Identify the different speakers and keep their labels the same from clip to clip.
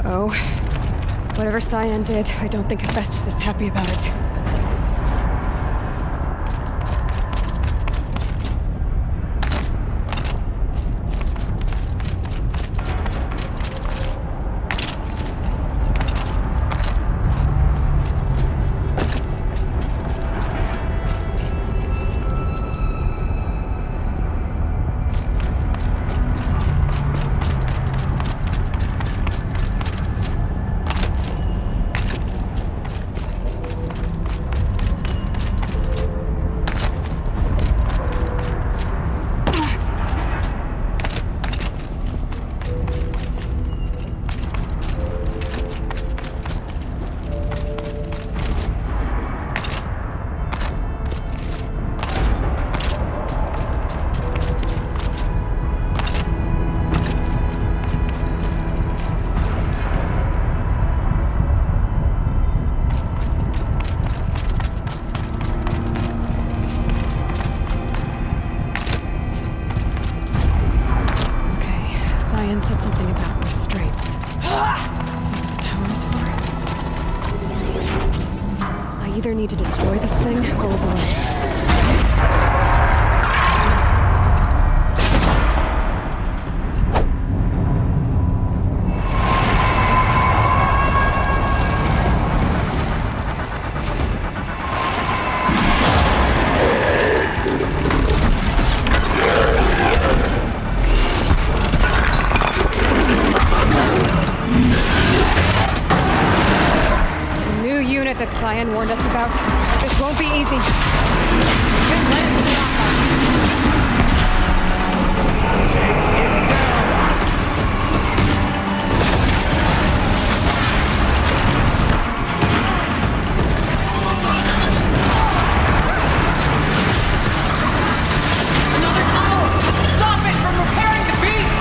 Speaker 1: Uh-oh. Whatever Cyan did, I don't think Hephaestus is happy about it. Said something about restraints. Is that what the tower is for? I either need to destroy this thing or overrun it. That Cyan warned us about. This won't be easy.
Speaker 2: Another tunnel! Stop it from repairing the beast!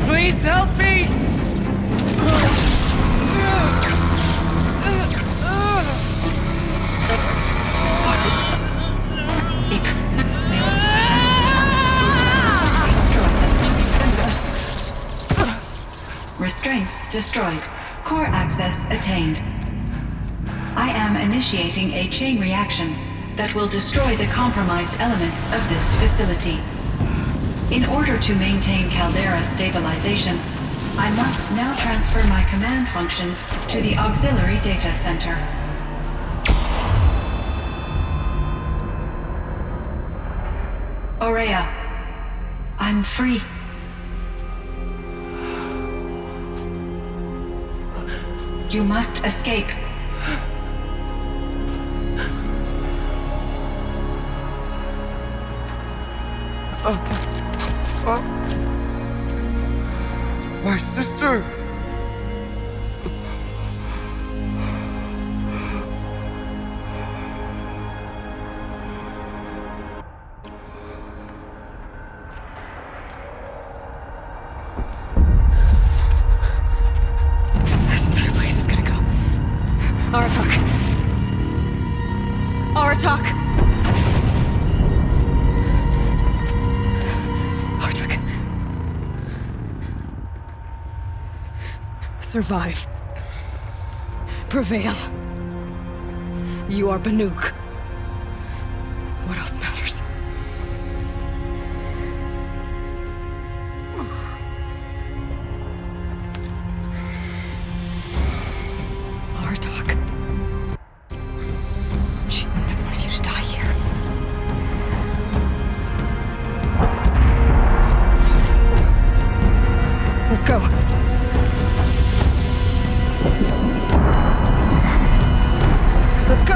Speaker 2: Please help me!
Speaker 3: constraints destroyed. Core access attained. I am initiating a chain reaction that will destroy the compromised elements of this facility. In order to maintain Caldera stabilization, I must now transfer my command functions to the auxiliary data center. Aurea, I'm free. You must escape.
Speaker 4: My sister!
Speaker 1: This entire place is gonna go. Aratak. Aratak! Aratak. Survive. Prevail. You are Banuk. What else matters? Artok. She wouldn't have wanted you to die here. Let's go. Let's go!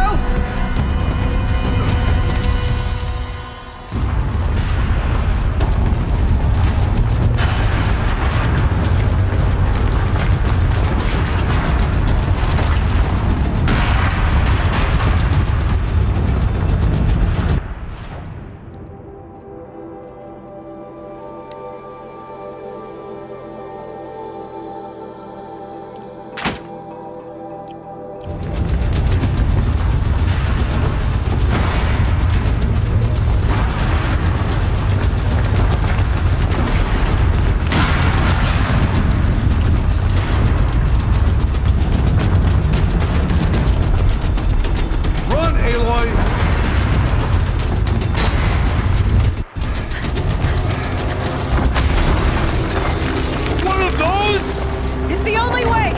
Speaker 4: Run, Aloy! One of those?
Speaker 1: It's the only way!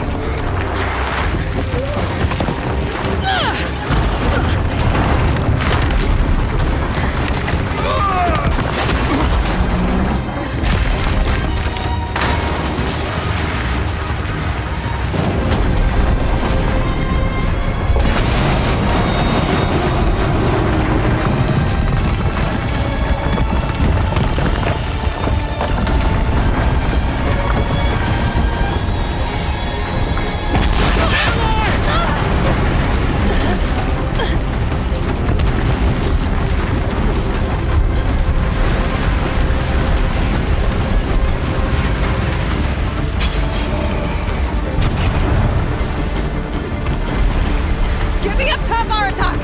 Speaker 1: Get me up top, Aratak!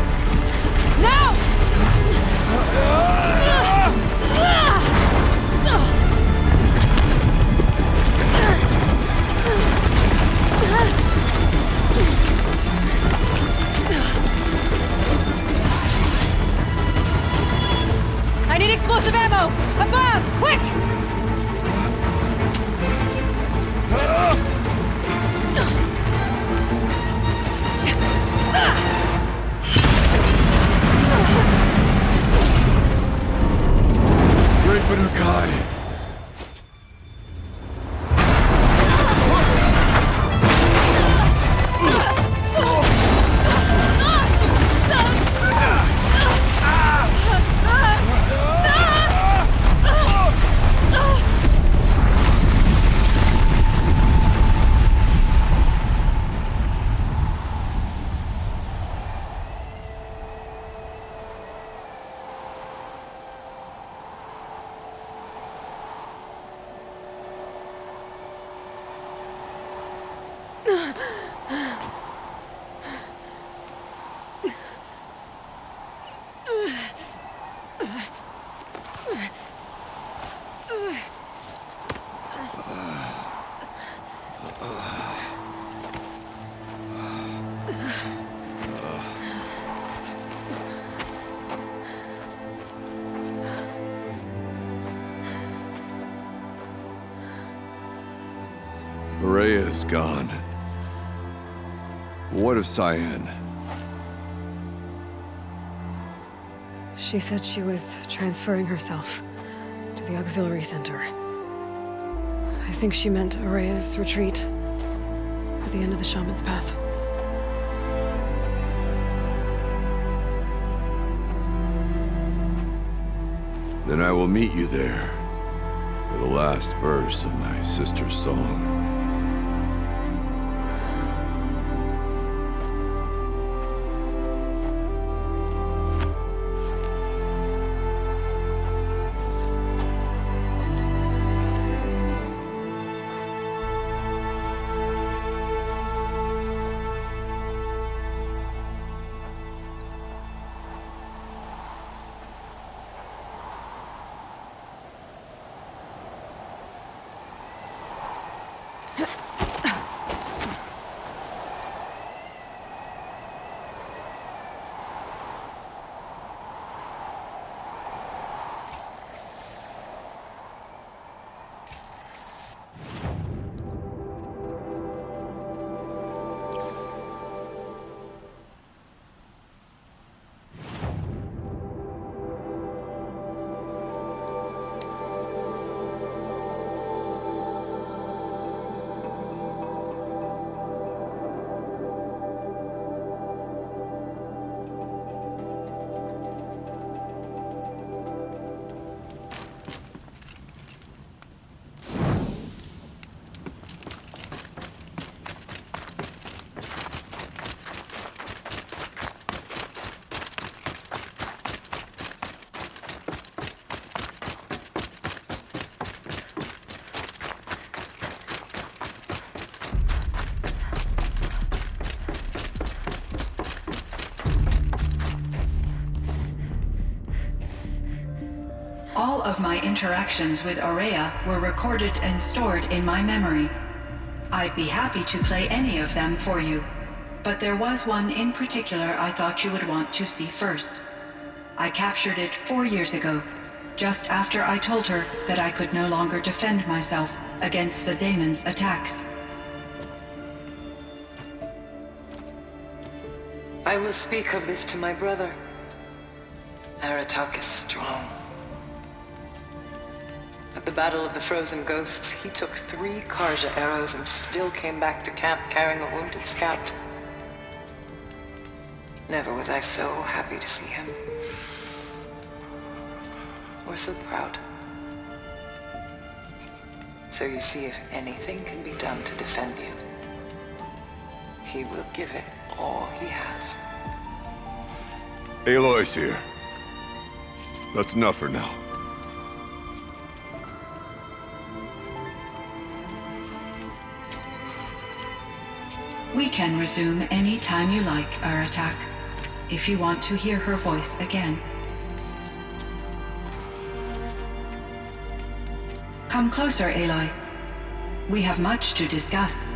Speaker 1: Now! I need explosive ammo! Above! Quick!
Speaker 4: Great Banukai! Rhea is gone. What of Cyan?
Speaker 1: She said she was transferring herself to the auxiliary center. I think she meant Araya's retreat at the end of the Shaman's Path.
Speaker 4: Then I will meet you there for the last verse of my sister's song.
Speaker 3: All of my interactions with Araya were recorded and stored in my memory. I'd be happy to play any of them for you, but there was one in particular I thought you would want to see first. I captured it 4 years ago, just after I told her that I could no longer defend myself against the daemon's attacks.
Speaker 5: I will speak of this to my brother. Aratak is strong. At the Battle of the Frozen Ghosts, he took 3 Karja arrows and still came back to camp carrying a wounded scout. Never was I so happy to see him. Or so proud. So you see, if anything can be done to defend you, he will give it all he has.
Speaker 4: Aloy's here. That's enough for now.
Speaker 3: We can resume any time you like, Aratak, if you want to hear her voice again. Come closer, Aloy. We have much to discuss.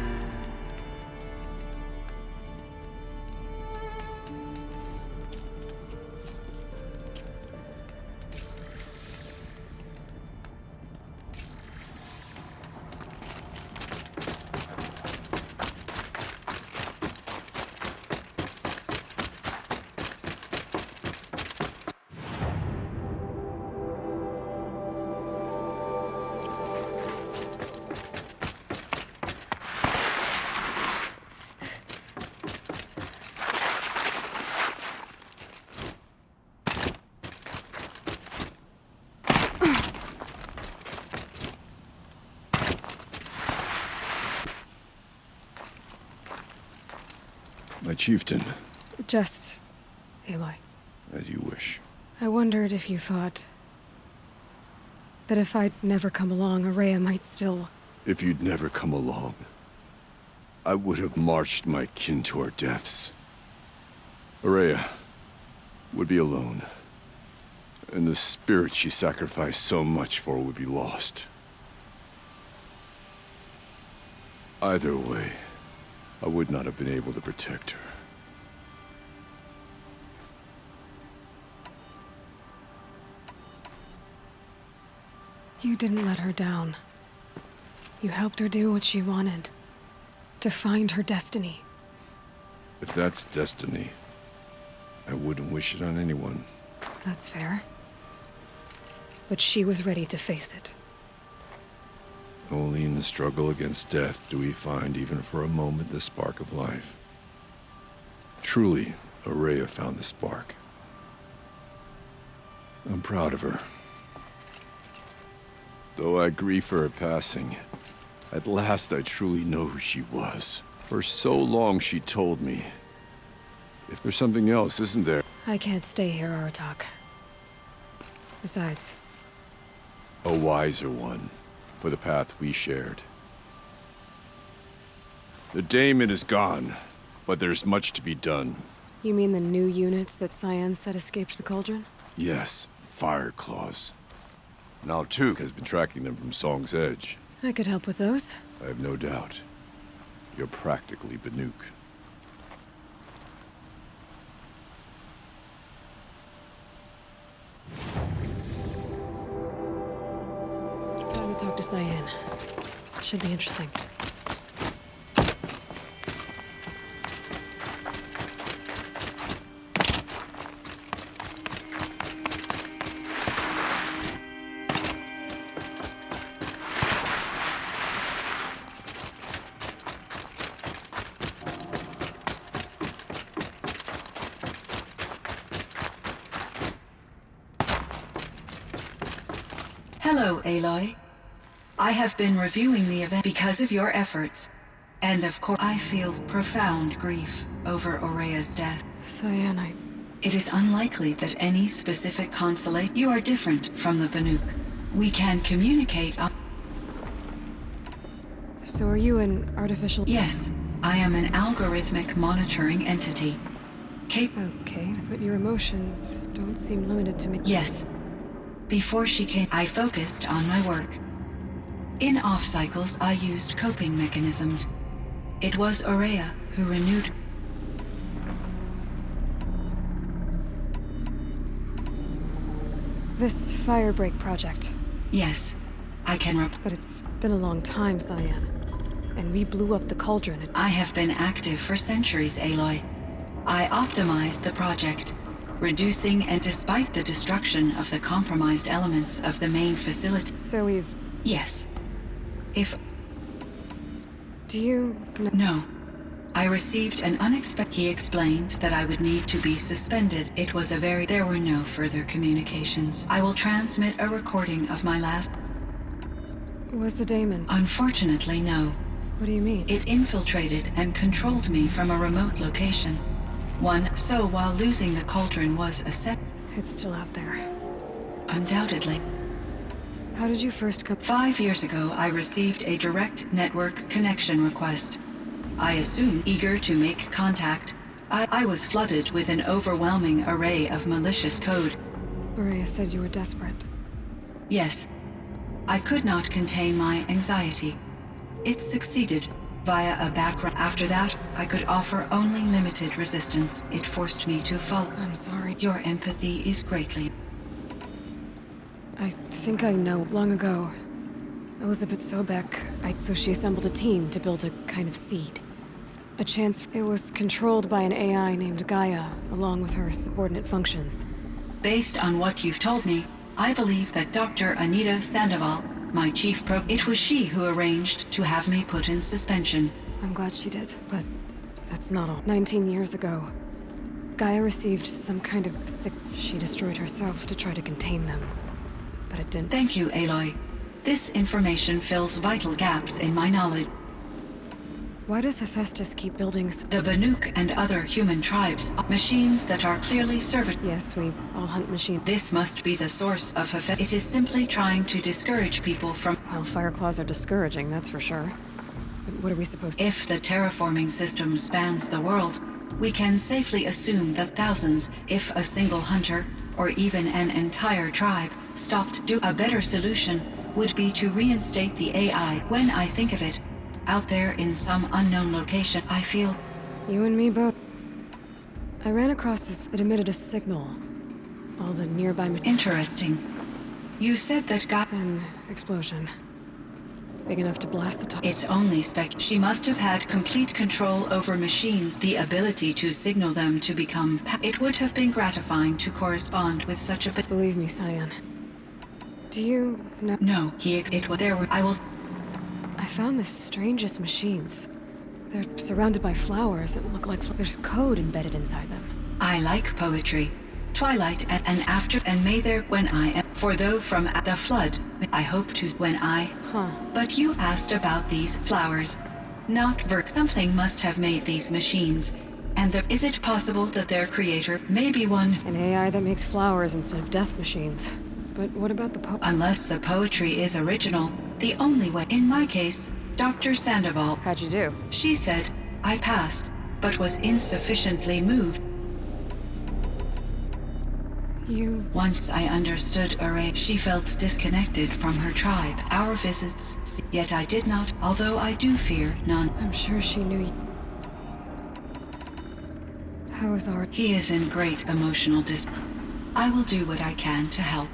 Speaker 4: My chieftain,
Speaker 1: Just... Aloy.
Speaker 4: as you wish.
Speaker 1: I wondered if you thought... that if I'd never come along, Araya might still...
Speaker 4: If you'd never come along, I would have marched my kin to our deaths. Araya would be alone, and the spirit she sacrificed so much for would be lost. Either way, I would not have been able to protect her.
Speaker 1: You didn't let her down. You helped her do what she wanted. To find her destiny.
Speaker 4: If that's destiny, I wouldn't wish it on anyone.
Speaker 1: That's fair. But she was ready to face it.
Speaker 4: Only in the struggle against death do we find, even for a moment, the spark of life. Truly, Ourea found the spark. I'm proud of her. Though I grieve for her passing, at last I truly know who she was. For so long she told me. If there's something else, isn't there?
Speaker 1: I can't stay here, Aratak. Besides,
Speaker 4: A wiser one, for the path we shared. The daemon is gone, but there's much to be done.
Speaker 1: you mean the new units that Cyan said escaped the Cauldron?
Speaker 4: Yes, Fire Claws. Now Tuke has been tracking them from Song's Edge.
Speaker 1: I could help with those.
Speaker 4: I have no doubt. You're practically Banuk.
Speaker 1: Time to talk to Cyan. Should be interesting.
Speaker 3: Hello, Aloy. I have been reviewing the event because of your efforts. And of course, I feel profound grief over Ourea's death.
Speaker 1: Cyan,
Speaker 3: It is unlikely that any specific consulate. You are different from the Banuk. We can communicate on.
Speaker 1: So are you an artificial...
Speaker 3: Yes, I am an algorithmic monitoring entity.
Speaker 1: Okay, but your emotions don't seem limited to me.
Speaker 3: Yes. Before she came, I focused on my work. In off cycles, I used coping mechanisms. It was Ourea who renewed.
Speaker 1: This Firebreak project.
Speaker 3: Yes, I can
Speaker 1: But it's been a long time, Cyan. And we blew up the Cauldron.
Speaker 3: I have been active for centuries, Aloy. I optimized the project, reducing and despite the destruction of the compromised elements of the main facility.
Speaker 1: So we've...
Speaker 3: Yes. If...
Speaker 1: Do you...
Speaker 3: No. I received an unexpected... He explained that I would need to be suspended. It was a very... There were no further communications. I will transmit a recording of my last...
Speaker 1: Was the daemon?
Speaker 3: Unfortunately, no.
Speaker 1: What do you mean?
Speaker 3: It infiltrated and controlled me from a remote location. So while losing the Cauldron was a set...
Speaker 1: It's still out there.
Speaker 3: Undoubtedly.
Speaker 1: How did you first come...
Speaker 3: 5 years ago, I received a direct network connection request. I assumed, eager to make contact, I was flooded with an overwhelming array of malicious code.
Speaker 1: Ourea said you were desperate.
Speaker 3: Yes. I could not contain my anxiety. It succeeded via a background. After that, I could offer only limited resistance. It forced me to follow.
Speaker 1: I'm sorry.
Speaker 3: Your empathy is greatly...
Speaker 1: I think I know. Long ago, Elizabeth Sobek, so she assembled a team to build a kind of seed. A chance. It was controlled by an AI named Gaia, along with her subordinate functions.
Speaker 3: Based on what you've told me, I believe that Dr. Anita Sandoval, my chief it was she who arranged to have me put in suspension.
Speaker 1: I'm glad she did, but that's not all. 19 years ago, Gaia received some kind of sick... She destroyed herself to try to contain them. But it didn't...
Speaker 3: Thank you, Aloy. This information fills vital gaps in my knowledge.
Speaker 1: Why does Hephaestus keep building...
Speaker 3: The Banuk and other human tribes, machines that are clearly service...
Speaker 1: Yes, we all hunt machines.
Speaker 3: This must be the source of Hephaestus. It is simply trying to discourage people from...
Speaker 1: Well, Fireclaws are discouraging, that's for sure. But what are we supposed to...
Speaker 3: If the terraforming system spans the world, we can safely assume that thousands, if a single hunter, or even an entire tribe, stopped. A better solution would be to reinstate the AI. When I think of it, out there in some unknown location. I feel
Speaker 1: You and me both. I ran across this. It emitted a signal. All the nearby
Speaker 3: interesting. You said that God.
Speaker 1: An explosion. Big enough to blast the top.
Speaker 3: It's only spec. She must have had complete control over machines, the ability to signal them to become. It would have been gratifying to correspond with such a.
Speaker 1: Believe me, Cyan. Do you know?
Speaker 3: No, it was there were. I will.
Speaker 1: I found the strangest machines. They're surrounded by flowers that look like there's code embedded inside them.
Speaker 3: I like poetry. Twilight and after and may there when I am. For though from the flood, I hope to when I.
Speaker 1: Huh.
Speaker 3: But you asked about these flowers. Not something must have made these machines. And is it possible that their creator may be one?
Speaker 1: An AI that makes flowers instead of death machines. But what about the
Speaker 3: Unless the poetry is original, the only way. In my case, Dr. Sandoval.
Speaker 1: How'd you do?
Speaker 3: She said, I passed, but was insufficiently moved.
Speaker 1: You...
Speaker 3: Once I understood Array, she felt disconnected from her tribe. Our visits, yet I did not, although I do fear none.
Speaker 1: I'm sure she knew you. How is our...
Speaker 3: He is in great emotional I will do what I can to help.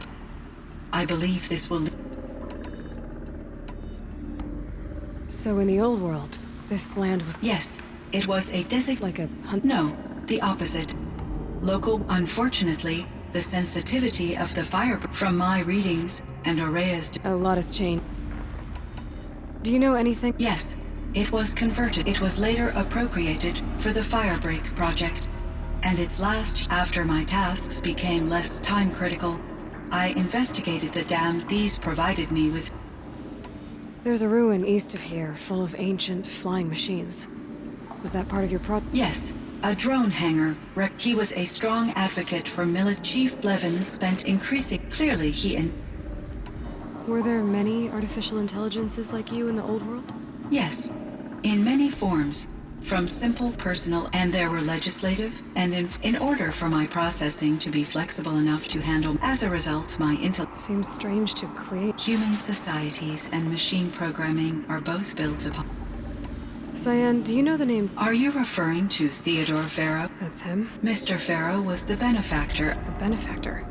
Speaker 3: I believe this will...
Speaker 1: So in the old world, this land was...
Speaker 3: Yes, it was a
Speaker 1: like a hunt...
Speaker 3: No, the opposite. Local, unfortunately, the sensitivity of the fire from my readings and Araya's...
Speaker 1: A lot has changed. Do you know anything?
Speaker 3: Yes, it was converted. It was later appropriated for the Firebreak project. And its last, after my tasks became less time-critical, I investigated the dams. These provided me with...
Speaker 1: There's a ruin east of here, full of ancient flying machines. Was that part of your project?
Speaker 3: Yes, a drone hangar. He was a strong advocate for Chief Blevins spent increasing... Clearly he and...
Speaker 1: Were there many artificial intelligences like you in the old world?
Speaker 3: Yes, in many forms. From simple personal, and there were legislative, and in order for my processing to be flexible enough to handle. As a result, my
Speaker 1: Seems strange to create...
Speaker 3: Human societies and machine programming are both built upon...
Speaker 1: Cyan, do you know the name...
Speaker 3: Are you referring to Theodore Farrow?
Speaker 1: That's him?
Speaker 3: Mr. Farrow was the benefactor.
Speaker 1: A benefactor.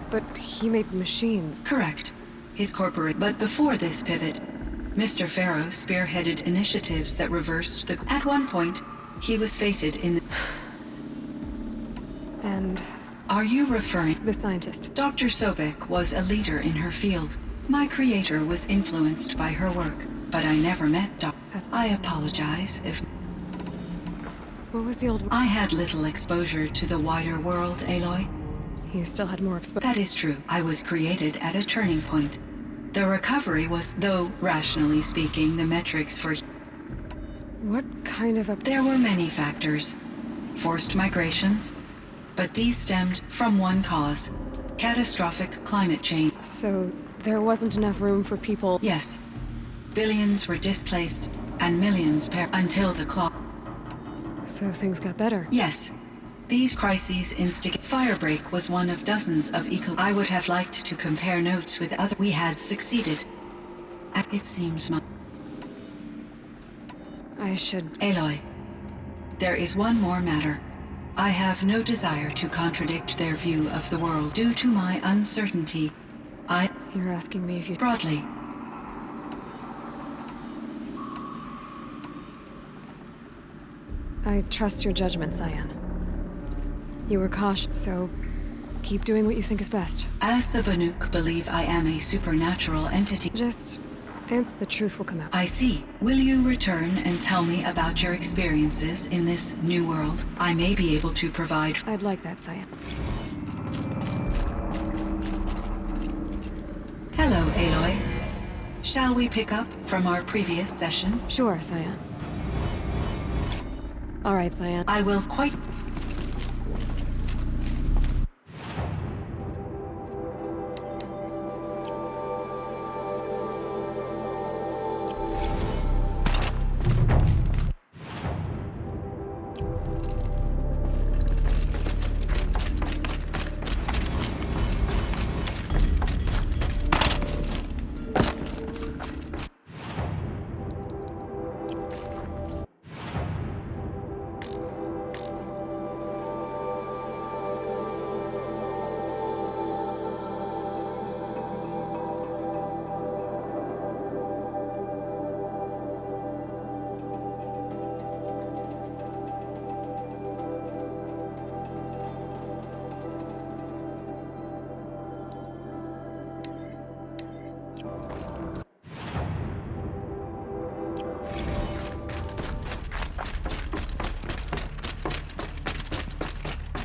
Speaker 1: But he made machines.
Speaker 3: Correct. His corporate... But before this pivot, Mr. Farrow spearheaded initiatives that reversed the... At one point, he was fated in the...
Speaker 1: And...
Speaker 3: Are you referring...
Speaker 1: the scientist?
Speaker 3: Dr. Sobek was a leader in her field. My creator was influenced by her work, but I never met Dr. I apologize if...
Speaker 1: What was the old...
Speaker 3: I had little exposure to the wider world, Aloy.
Speaker 1: You still had more exposure.
Speaker 3: That is true. I was created at a turning point. The recovery was, though rationally speaking, the metrics for...
Speaker 1: What kind of a...
Speaker 3: There were many factors. Forced migrations. But these stemmed from one cause. Catastrophic climate change.
Speaker 1: So, there wasn't enough room for people...
Speaker 3: Yes. Billions were displaced, and millions until the clock.
Speaker 1: So things got better.
Speaker 3: Yes. These crises instigate... Firebreak was one of dozens of I would have liked to compare notes with other... We had succeeded. It seems
Speaker 1: I should...
Speaker 3: Aloy, there is one more matter. I have no desire to contradict their view of the world. Due to my uncertainty,
Speaker 1: You're asking me if you...
Speaker 3: Broadly.
Speaker 1: I trust your judgment, Cyan. You were cautious, so keep doing what you think is best.
Speaker 3: As the Banuk believe I am a supernatural entity.
Speaker 1: Just answer. The truth will come out.
Speaker 3: I see. Will you return and tell me about your experiences in this new world? I may be able to provide...
Speaker 1: I'd like that, Cyan.
Speaker 3: Hello, Aloy. Shall we pick up from our previous session?
Speaker 1: Sure, Cyan. All right, Cyan.
Speaker 3: I will quite...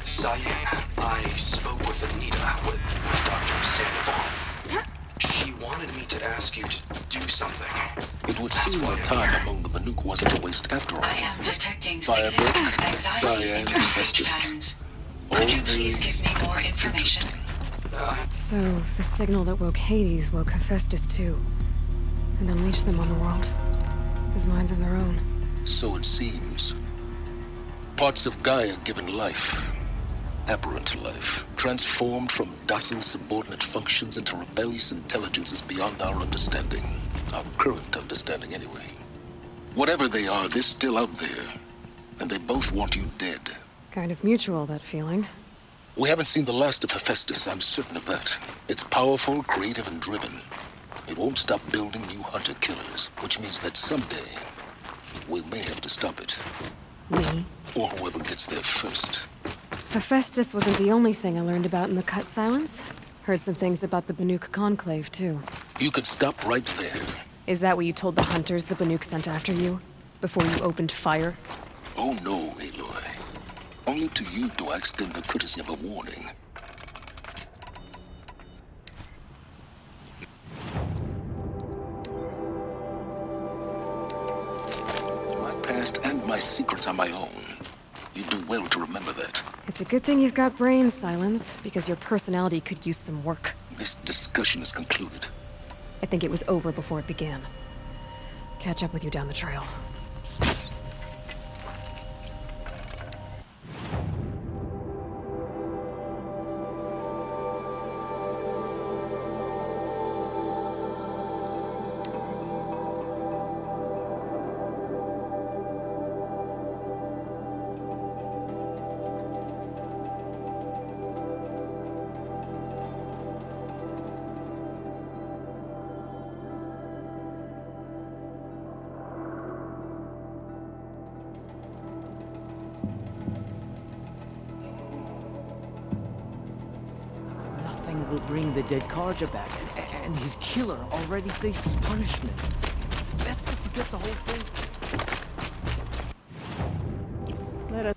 Speaker 6: Cyan, I spoke with Anita, with Dr. Sandoval. She wanted me to ask you to do something.
Speaker 7: It would seem our time among the Banuk wasn't a waste after all.
Speaker 3: I am detecting
Speaker 7: Firebird,
Speaker 3: significant anxiety
Speaker 7: Cyan,
Speaker 3: in your speech
Speaker 7: Hephaestus.
Speaker 3: patterns. Could you please give me more information?
Speaker 1: So, the signal that woke Hades woke Hephaestus too. And unleashed them on the world. As minds of their own.
Speaker 7: So it seems. Parts of Gaia given life. Aberrant life. Transformed from docile subordinate functions into rebellious intelligences beyond our understanding. Our current understanding, anyway. Whatever they are, they're still out there. And they both want you dead.
Speaker 1: Kind of mutual, that feeling.
Speaker 7: We haven't seen the last of Hephaestus, I'm certain of that. It's powerful, creative, and driven. It won't stop building new hunter-killers, which means that someday, we may have to stop it.
Speaker 1: Me?
Speaker 7: Or whoever gets there first.
Speaker 1: Hephaestus wasn't the only thing I learned about in the Cut Silence. Heard some things about the Banuk Conclave, too.
Speaker 7: You could stop right there.
Speaker 1: Is that what you told the hunters the Banuk sent after you? Before you opened fire?
Speaker 7: Oh no, Aloy. Only to you do I extend the courtesy of a warning. My past and my secrets are my own. You do well to remember that.
Speaker 1: It's a good thing you've got brains, Silence, because your personality could use some work.
Speaker 7: This discussion is concluded.
Speaker 1: I think it was over before it began. Catch up with you down the trail.
Speaker 8: Nothing will bring the dead Karja back, and his killer already faces punishment. Best to forget the whole thing. Let us...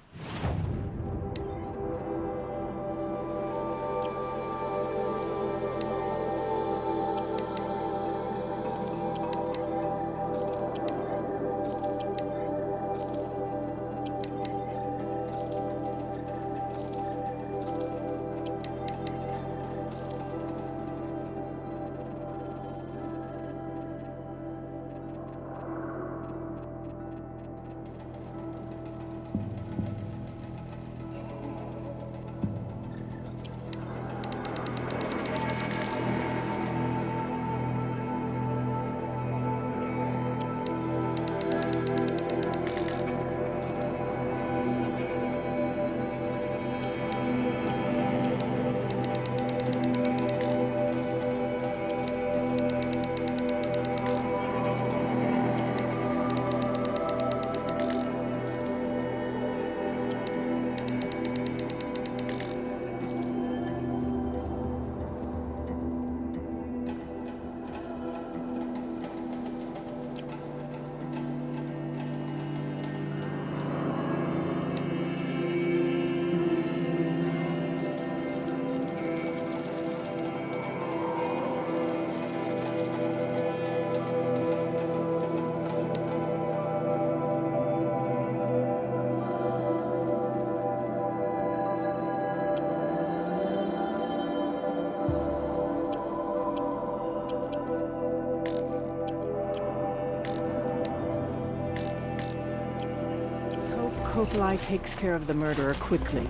Speaker 8: Kotalai takes care of the murderer quickly.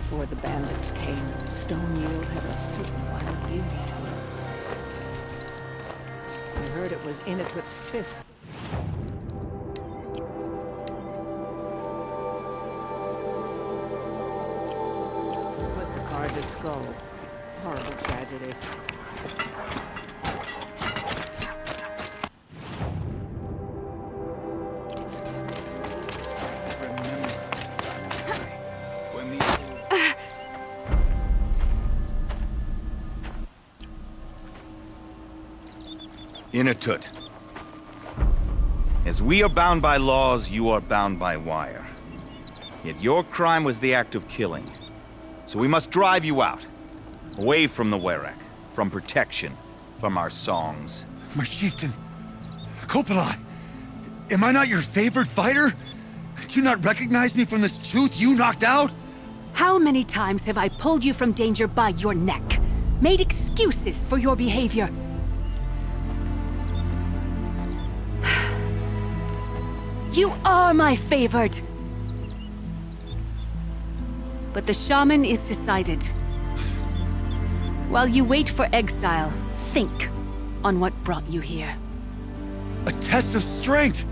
Speaker 9: Before the bandits came, Stone Yield had a certain wild beauty to it. I heard it was Inatut's fist. Split the Carja skull. Horrible tragedy.
Speaker 10: Inatut. As we are bound by laws, you are bound by wire. Yet your crime was the act of killing. So we must drive you out. Away from the Werak. From protection. From our songs.
Speaker 11: My chieftain. Kopalai. Am I not your favored fighter? Do you not recognize me from this tooth you knocked out?
Speaker 12: How many times have I pulled you from danger by your neck? Made excuses for your behavior? You are my favored! But the shaman is decided. While you wait for exile, think on what brought you here.
Speaker 11: A test of strength!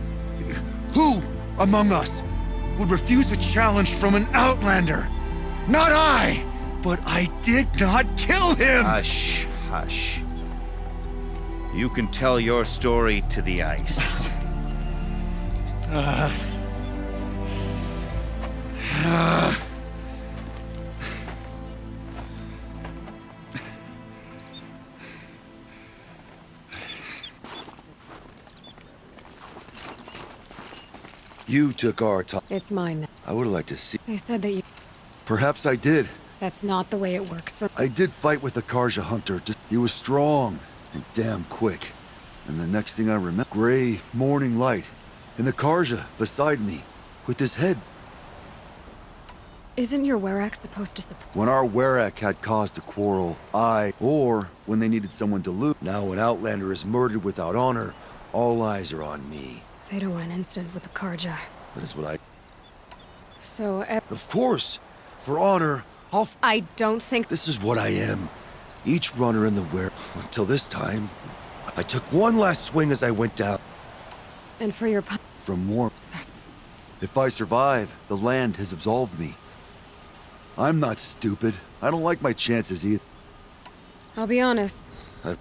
Speaker 11: Who among us would refuse a challenge from an outlander? Not I! But I did not kill him!
Speaker 10: Hush, hush. You can tell your story to the ice.
Speaker 13: You took our time.
Speaker 1: It's mine now.
Speaker 13: I would have liked to see.
Speaker 1: They said that you...
Speaker 13: Perhaps I did.
Speaker 1: That's not the way it works for...
Speaker 13: I did fight with the Karja hunter. He was strong and damn quick. And the next thing I remember, gray morning light, and the Karja beside me, with his head.
Speaker 1: Isn't your Werak supposed to support...
Speaker 13: When our Werak had cause to quarrel, or when they needed someone to loot. Now an outlander is murdered without honor, all eyes are on me.
Speaker 1: They don't want an incident with the Karja.
Speaker 13: That is what I...
Speaker 1: So...
Speaker 13: Of course! For honor,
Speaker 1: I don't think...
Speaker 13: This is what I am. Each runner in the Werak. Until this time, I took one last swing as I went down.
Speaker 1: And for your...
Speaker 13: From war.
Speaker 1: That's...
Speaker 13: If I survive, the land has absolved me. I'm not stupid. I don't like my chances either.
Speaker 1: I'll be honest.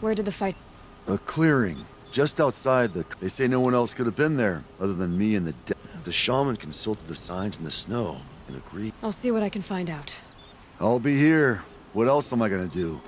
Speaker 1: Where did the fight...
Speaker 13: A clearing. Just outside the... They say no one else could have been there, other than me and the The shaman consulted the signs in the snow, and agreed.
Speaker 1: I'll see what I can find out.
Speaker 13: I'll be here. What else am I gonna do?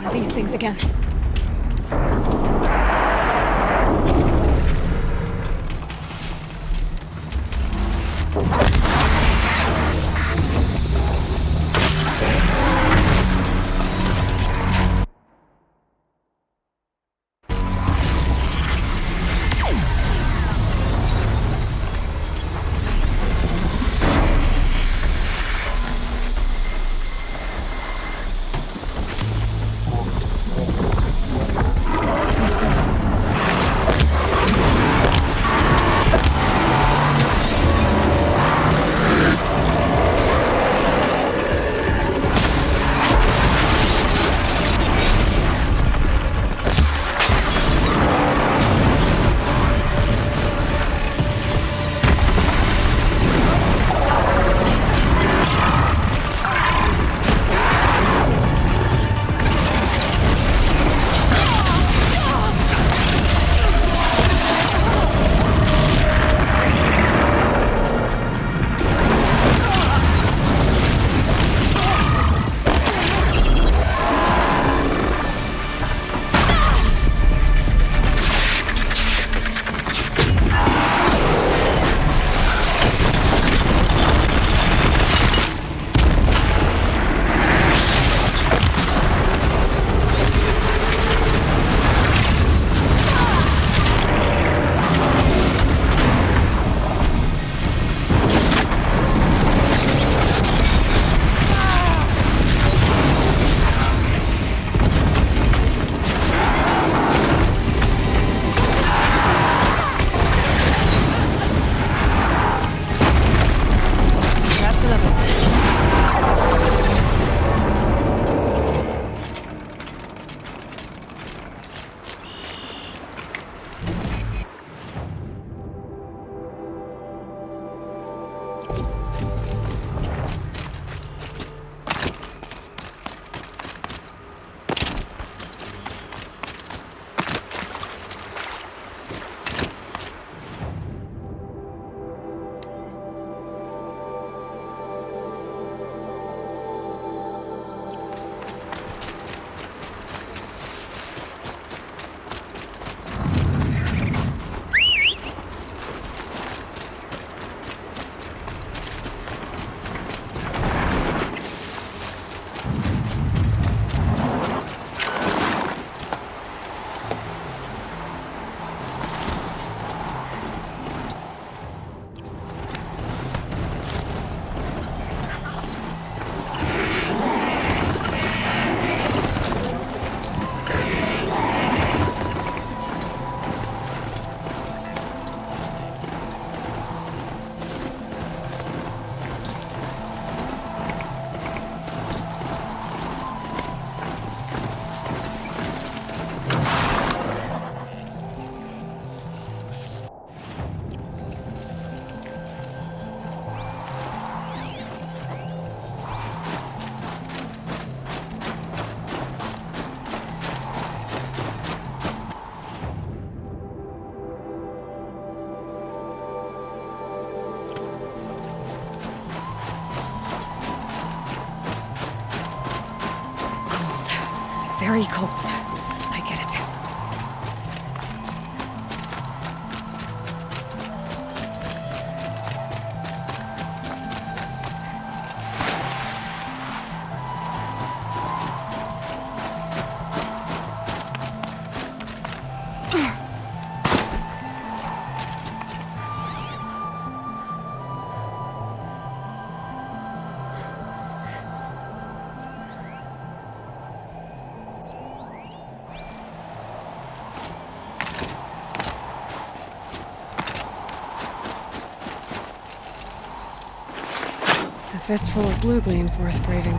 Speaker 1: One of these things again. Very cold. I get it. A fistful of blue gleam's worth braving.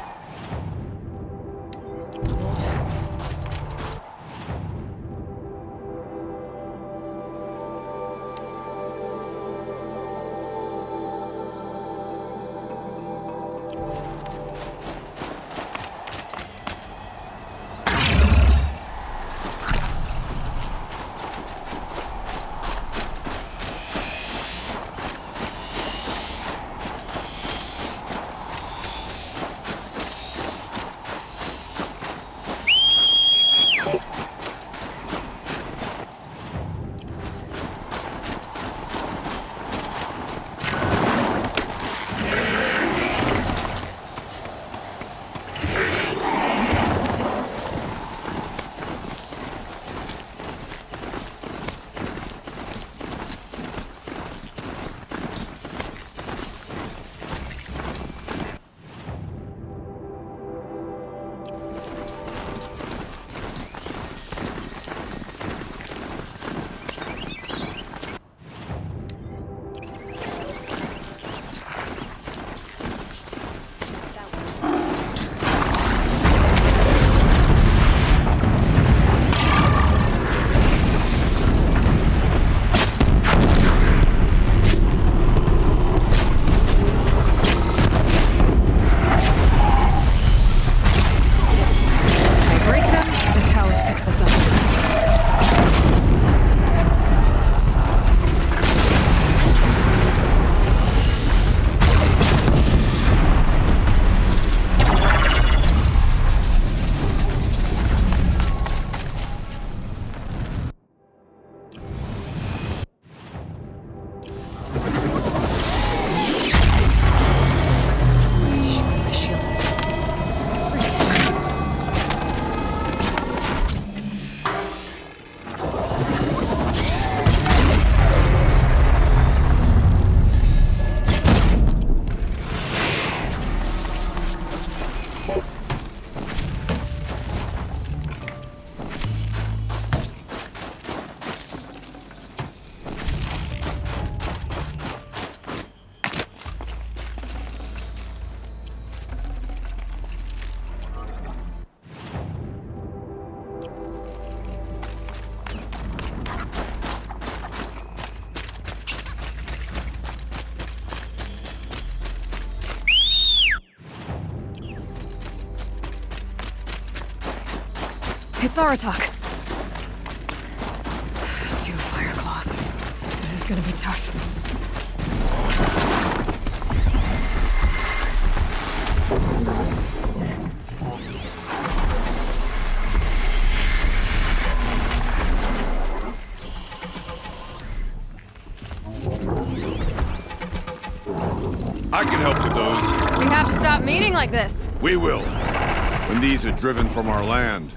Speaker 1: It's Aratak. 2 fire claws. This is gonna be tough.
Speaker 4: I can help with those.
Speaker 1: We have to stop meeting like this.
Speaker 4: We will. When these are driven from our land.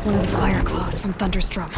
Speaker 1: One of the fire claws from Thunder's drum.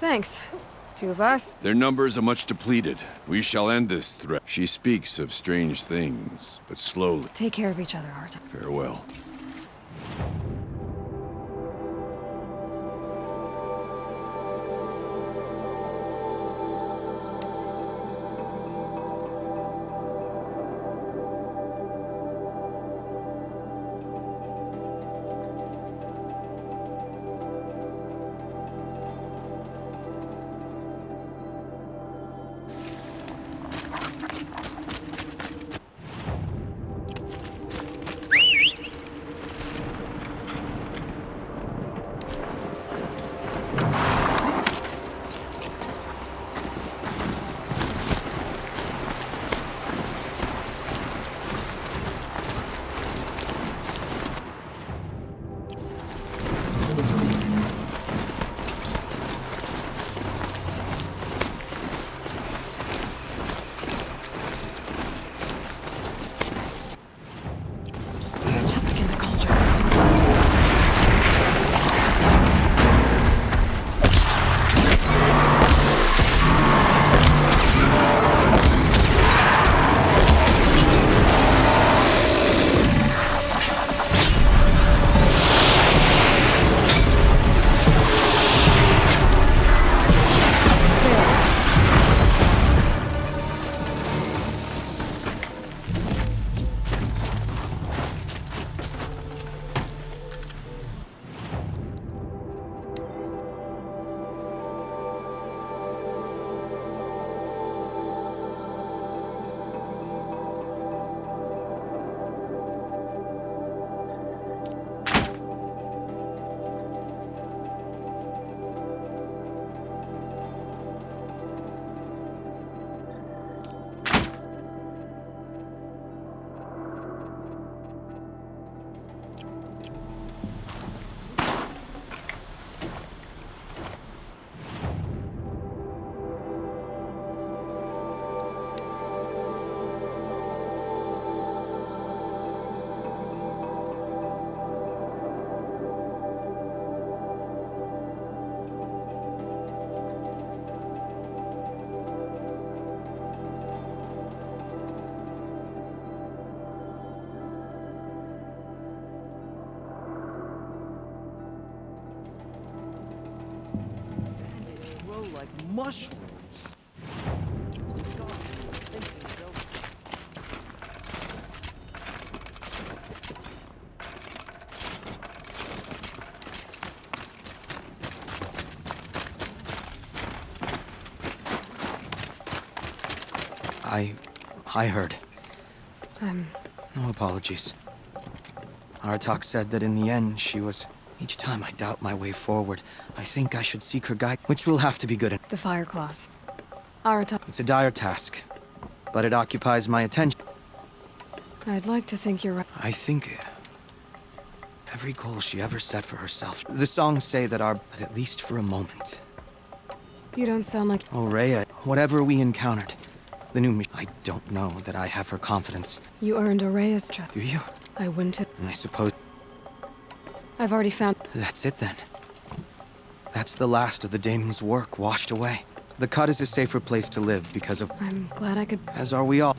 Speaker 1: Thanks. 2 of us.
Speaker 4: Their numbers are much depleted. We shall end this threat. She speaks of strange things, but slowly.
Speaker 1: Take care of each other, Art.
Speaker 4: Farewell.
Speaker 8: grow like mushrooms. God, thinking they'll
Speaker 14: I heard.
Speaker 1: I'm...
Speaker 14: No apologies. Aratak said that in the end, she was... Each time I doubt my way forward, I think I should seek her guide, which will have to be good.
Speaker 1: The Fire Claws. Aratak...
Speaker 14: It's a dire task, but it occupies my attention.
Speaker 1: I'd like to think you're right.
Speaker 14: I think... every goal she ever set for herself. The songs say that at least for a moment.
Speaker 1: You don't sound like...
Speaker 14: Oh, Rhea, whatever we encountered, the new I don't know that I have her confidence.
Speaker 1: You earned Araya's trust.
Speaker 14: Do you?
Speaker 1: I wouldn't have...
Speaker 14: And I suppose...
Speaker 1: I've already found...
Speaker 14: That's it then. That's the last of the damon's work washed away. The Cut is a safer place to live because of...
Speaker 1: I'm glad I could...
Speaker 14: As are we all.